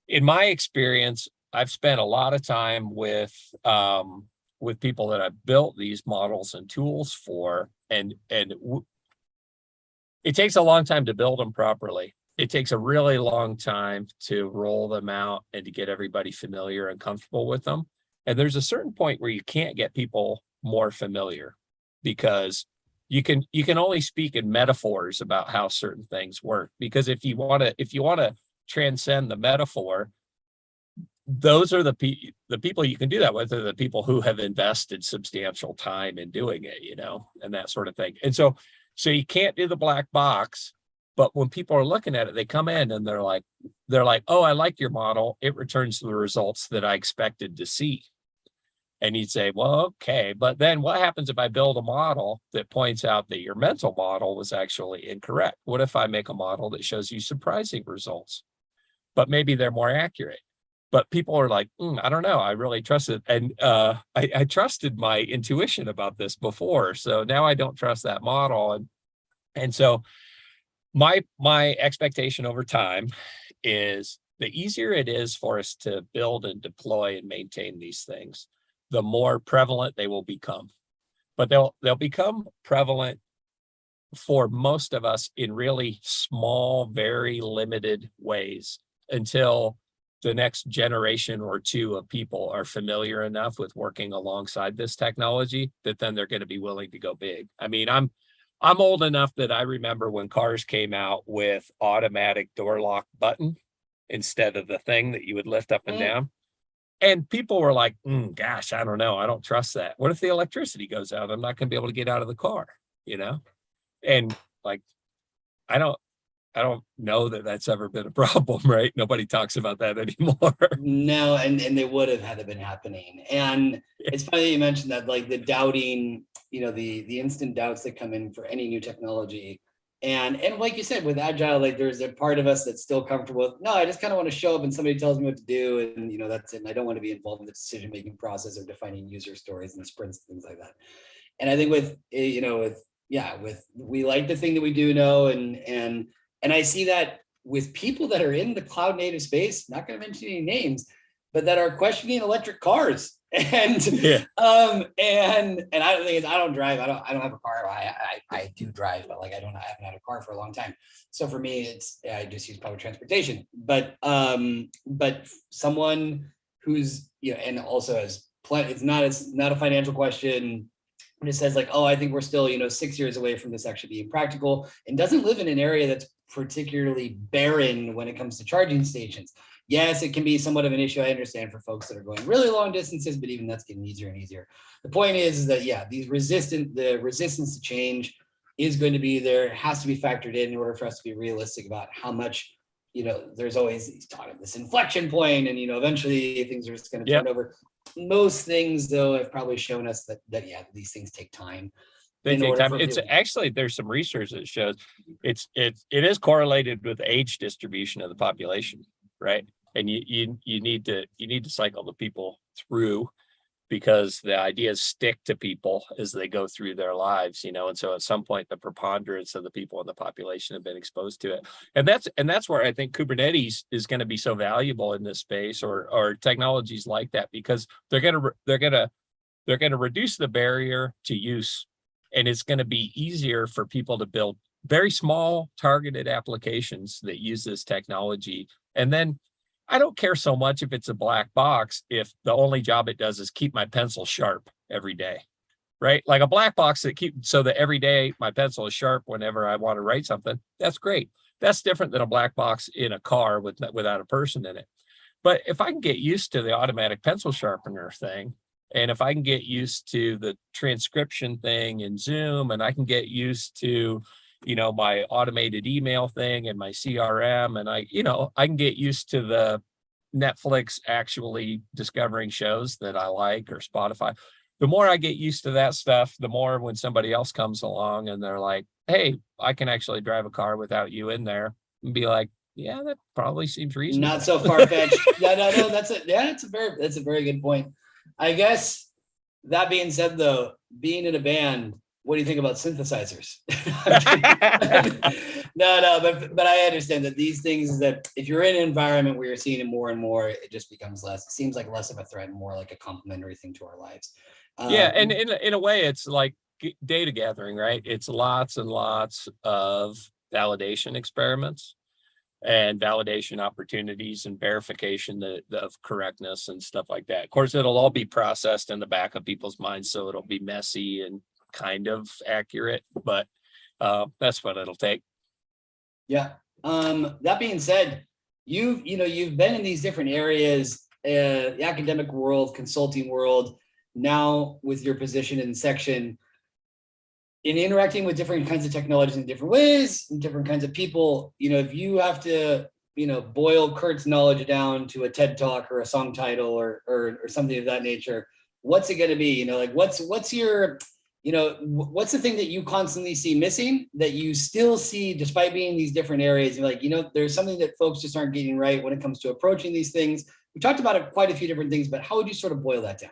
In my experience, I've spent a lot of time with people that I've built these models and tools for, and it takes a long time to build them properly. It takes a really long time to roll them out and to get everybody familiar and comfortable with them. And there's a certain point where you can't get people more familiar, because you can only speak in metaphors about how certain things work. Because if you want to transcend the metaphor, those are the people you can do that with, are the people who have invested substantial time in doing it, and that sort of thing. And so you can't do the black box, but when people are looking at it, they come in and they're like, oh, I like your model. It returns the results that I expected to see. And you'd say, well, okay, but then what happens if I build a model that points out that your mental model was actually incorrect? What if I make a model that shows you surprising results, but maybe they're more accurate? But people are like, I don't know, I really trust it. And I trusted my intuition about this before, so now I don't trust that model. And so my expectation over time is the easier it is for us to build and deploy and maintain these things, the more prevalent they will become. But they'll become prevalent for most of us in really small, very limited ways, until the next generation or two of people are familiar enough with working alongside this technology that then they're going to be willing to go big. I mean, I'm old enough that I remember when cars came out with automatic door lock button instead of the thing that you would lift up and down. And people were like, gosh, I don't know. I don't trust that. What if the electricity goes out? I'm not going to be able to get out of the car, And like, I don't know that that's ever been a problem, right? Nobody talks about that anymore. No, and they would have had it been happening. And it's funny that you mentioned that, like the doubting, the instant doubts that come in for any new technology. And like you said, with Agile, like there's a part of us that's still comfortable with, no, I just kind of want to show up and somebody tells me what to do, and that's it. And I don't want to be involved in the decision-making process or defining user stories and sprints and things like that. And I think with we like the thing that we do know, and I see that with people that are in the cloud native space, not going to mention any names, but that are questioning electric cars. And and I don't think I don't drive. I don't have a car. I do drive, but like I haven't had a car for a long time. So for me, I just use public transportation. But someone who's and also has plenty. It's not a financial question. And it says like, oh, I think we're still 6 years away from this actually being practical, and doesn't live in an area that's particularly barren when it comes to charging stations. Yes, it can be somewhat of an issue, I understand, for folks that are going really long distances, but even that's getting easier and easier. The point is that, the resistance to change is going to be there, has to be factored in order for us to be realistic about how much, there's always this inflection point, and, eventually things are just going to turn over. Most things, though, have probably shown us that these things take time. They take time. It's actually, there's some research that shows it is correlated with age distribution of the population, right? And you need to cycle the people through, because the ideas stick to people as they go through their lives, and so at some point the preponderance of the people in the population have been exposed to it. And that's where I think Kubernetes is going to be so valuable in this space, or technologies like that, because they're going to reduce the barrier to use, and it's going to be easier for people to build very small targeted applications that use this technology. And then I don't care so much if it's a black box, if the only job it does is keep my pencil sharp every day, right? Like a black box so that every day my pencil is sharp whenever I want to write something. That's great. That's different than a black box in a car without a person in it. But if I can get used to the automatic pencil sharpener thing, and if I can get used to the transcription thing in Zoom, and I can get used to my automated email thing and my CRM, and I can get used to the Netflix actually discovering shows that I like, or Spotify. The more I get used to that stuff, the more when somebody else comes along and they're like, hey, I can actually drive a car without you in there, and be like, yeah, that probably seems reasonable. Not so far-fetched. No. That's a very good point. I guess that being said, though, being in a band, what do you think about synthesizers? But I understand that these things, that if you're in an environment where you're seeing it more and more, it just becomes less. It seems like less of a threat, more like a complementary thing to our lives. Yeah, and in a way, it's like data gathering, right? It's lots and lots of validation experiments and validation opportunities and verification of correctness and stuff like that. Of course, it'll all be processed in the back of people's minds, so it'll be messy and kind of accurate, but that's what it'll take. Yeah. That being said, you've been in these different areas, the academic world, consulting world, now with your position in section, in interacting with different kinds of technologies in different ways, and different kinds of people, if you have to, boil Kurt's knowledge down to a TED talk or a song title or something of that nature, what's it going to be? What's your, what's the thing that you constantly see missing that you still see despite being in these different areas? You're like, there's something that folks just aren't getting right when it comes to approaching these things. We talked about quite a few different things, but how would you sort of boil that down?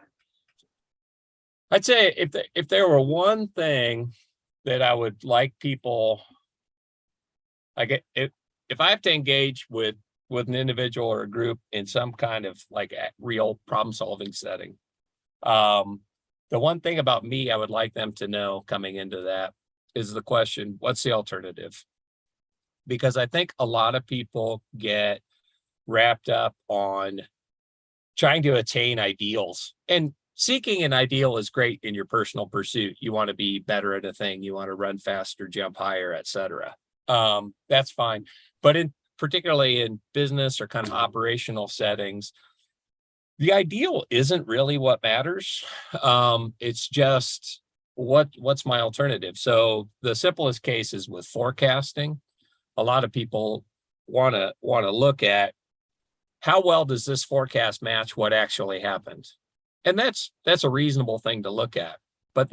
I'd say if there were one thing that I would like people, like if I have to engage with an individual or a group in some kind of like a real problem solving setting, the one thing about me I would like them to know coming into that is the question, what's the alternative? Because I think a lot of people get wrapped up on trying to attain ideals, and seeking an ideal is great in your personal pursuit. You want to be better at a thing, you want to run faster, jump higher, etc. That's fine. But particularly in business or kind of operational settings, the ideal isn't really what matters. It's just what's my alternative. So the simplest case is with forecasting. A lot of people want to look at how well does this forecast match what actually happened. And that's a reasonable thing to look at, but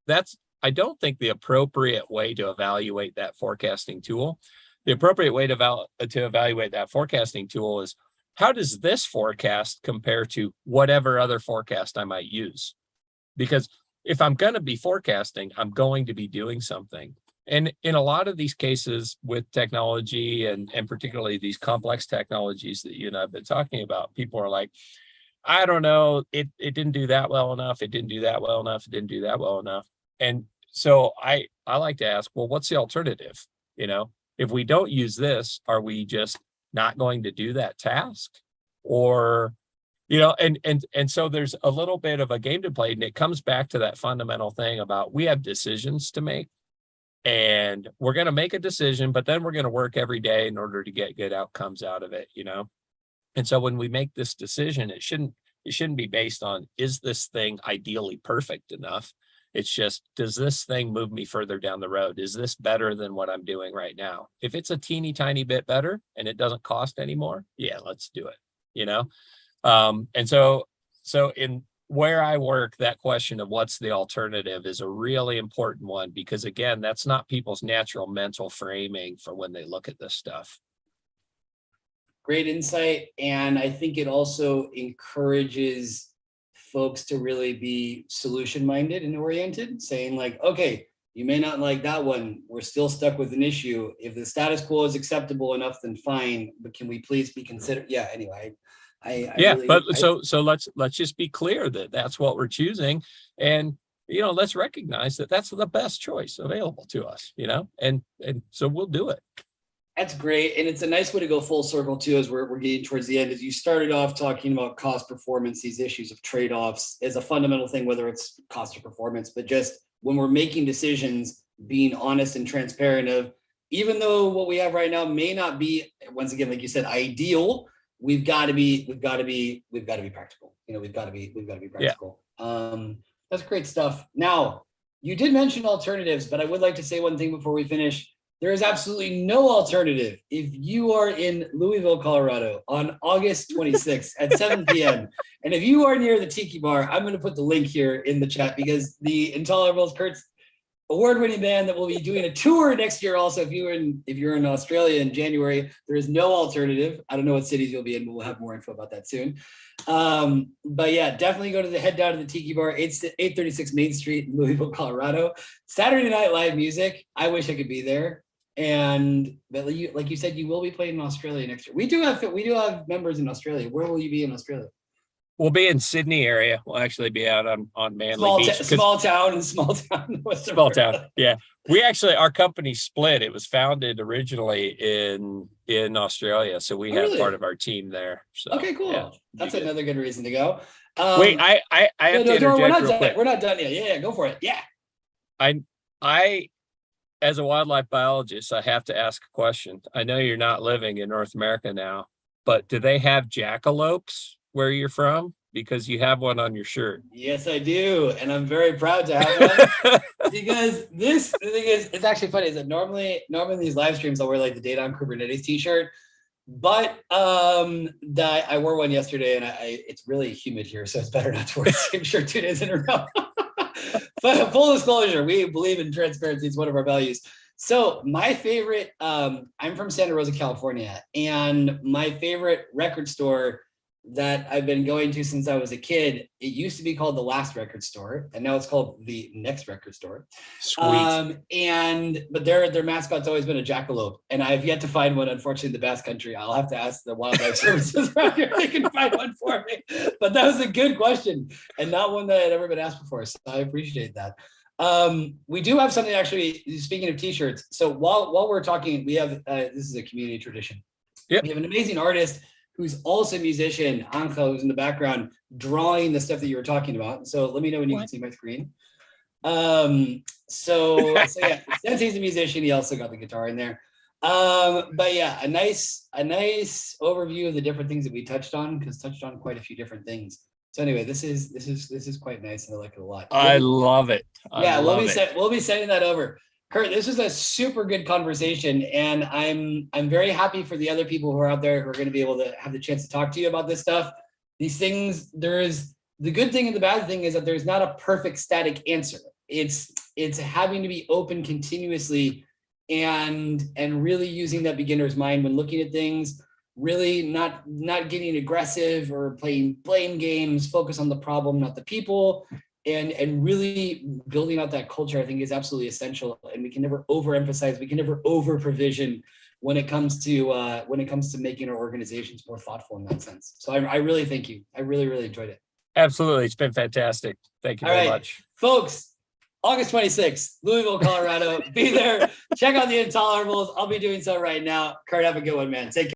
that's I don't think the appropriate way to evaluate that forecasting tool. The appropriate way to evaluate that forecasting tool is, how does this forecast compare to whatever other forecast I might use? Because if I'm going to be forecasting, I'm going to be doing something. And in a lot of these cases with technology and particularly these complex technologies that you and I've been talking about, people are like, I don't know, it didn't do that well enough. It didn't do that well enough. It didn't do that well enough. And so I like to ask, well, what's the alternative? If we don't use this, are we just not going to do that task? Or, and so there's a little bit of a game to play, and it comes back to that fundamental thing about we have decisions to make, and we're going to make a decision, but then we're going to work every day in order to get good outcomes out of it, And so when we make this decision, it shouldn't be based on, is this thing ideally perfect enough? It's just, does this thing move me further down the road? Is this better than what I'm doing right now? If it's a teeny tiny bit better and it doesn't cost anymore, yeah, let's do it, And so in where I work, that question of what's the alternative is a really important one, because again, that's not people's natural mental framing for when they look at this stuff. Great insight. And I think it also encourages folks to really be solution minded and oriented, saying like, okay, you may not like that one. We're still stuck with an issue. If the status quo is acceptable enough, then fine. But can we please be considered? Yeah. Anyway, so let's just be clear that that's what we're choosing, and let's recognize that that's the best choice available to us. And so we'll do it. That's great. And it's a nice way to go full circle too, as we're getting towards the end, as you started off talking about cost performance, these issues of trade-offs as a fundamental thing, whether it's cost or performance, but just when we're making decisions, being honest and transparent of, even though what we have right now may not be, once again, like you said, ideal, we've got to be practical. We've got to be practical. Yeah. That's great stuff. Now, you did mention alternatives, but I would like to say one thing before we finish. There is absolutely no alternative. If you are in Louisville, Colorado on August 26th at 7 p.m., and if you are near the Tiki Bar, I'm going to put the link here in the chat, because the Intolerables, Kurt's award-winning band that will be doing a tour next year. Also, if you're in Australia in January, there is no alternative. I don't know what cities you'll be in, but we'll have more info about that soon. But yeah, definitely head down to the Tiki Bar, 836 Main Street in Louisville, Colorado. Saturday night live music. I wish I could be there. But like you said, you will be playing in Australia next year. We do have members in Australia. Where will you be in Australia? We'll be in Sydney area. We'll actually be out on Manly Beach. Small town. Small town. Yeah. Our company split. It was founded originally in Australia. So we have part of our team there. So, okay, cool. Yeah, that's another good reason to go. Wait, I have to interject real quick. We're not done yet. Yeah, go for it. Yeah. I, as a wildlife biologist, I have to ask a question. I know you're not living in North America now, but do they have jackalopes where you're from? Because you have one on your shirt. Yes, I do. And I'm very proud to have one. Because the thing is, it's actually funny, is that normally in these live streams, I'll wear like the Data on Kubernetes t-shirt. But I wore one yesterday, and it's really humid here, so it's better not to wear the same shirt 2 days in a row. But full disclosure, we believe in transparency. It's one of our values. So my favorite, I'm from Santa Rosa, California, and my favorite record store that I've been going to since I was a kid, it used to be called The Last Record Store, and now it's called The Next Record Store. Sweet. But their mascot's always been a jackalope, and I've yet to find one, unfortunately, in the Basque Country. I'll have to ask the wildlife services around here if they can find one for me. But that was a good question, and not one that had ever been asked before, so I appreciate that. We do have something, actually, speaking of t-shirts. So while we're talking, we have, this is a community tradition. Yep. We have an amazing artist who's also a musician, Angel, who's in the background, drawing the stuff that you were talking about. So let me know when you can see my screen. So yeah, since he's a musician, he also got the guitar in there. But yeah, a nice overview of the different things that we touched on, because touched on quite a few different things. So anyway, this is quite nice, and I like it a lot. I love it. We'll be sending that over. Kurt, this was a super good conversation, and I'm very happy for the other people who are out there who are going to be able to have the chance to talk to you about this stuff. These things, the good thing and the bad thing is that there's not a perfect static answer. It's having to be open continuously and really using that beginner's mind when looking at things, really not getting aggressive or playing blame games, focus on the problem, not the people. And really building out that culture, I think, is absolutely essential. And we can never overemphasize, we can never over provision when it comes to making our organizations more thoughtful in that sense. So I really thank you. I really, really enjoyed it. Absolutely. It's been fantastic. Thank you very much. Folks, August 26th, Louisville, Colorado. Be there. Check out the Intolerables. I'll be doing so right now. Kurt, have a good one, man. Take care.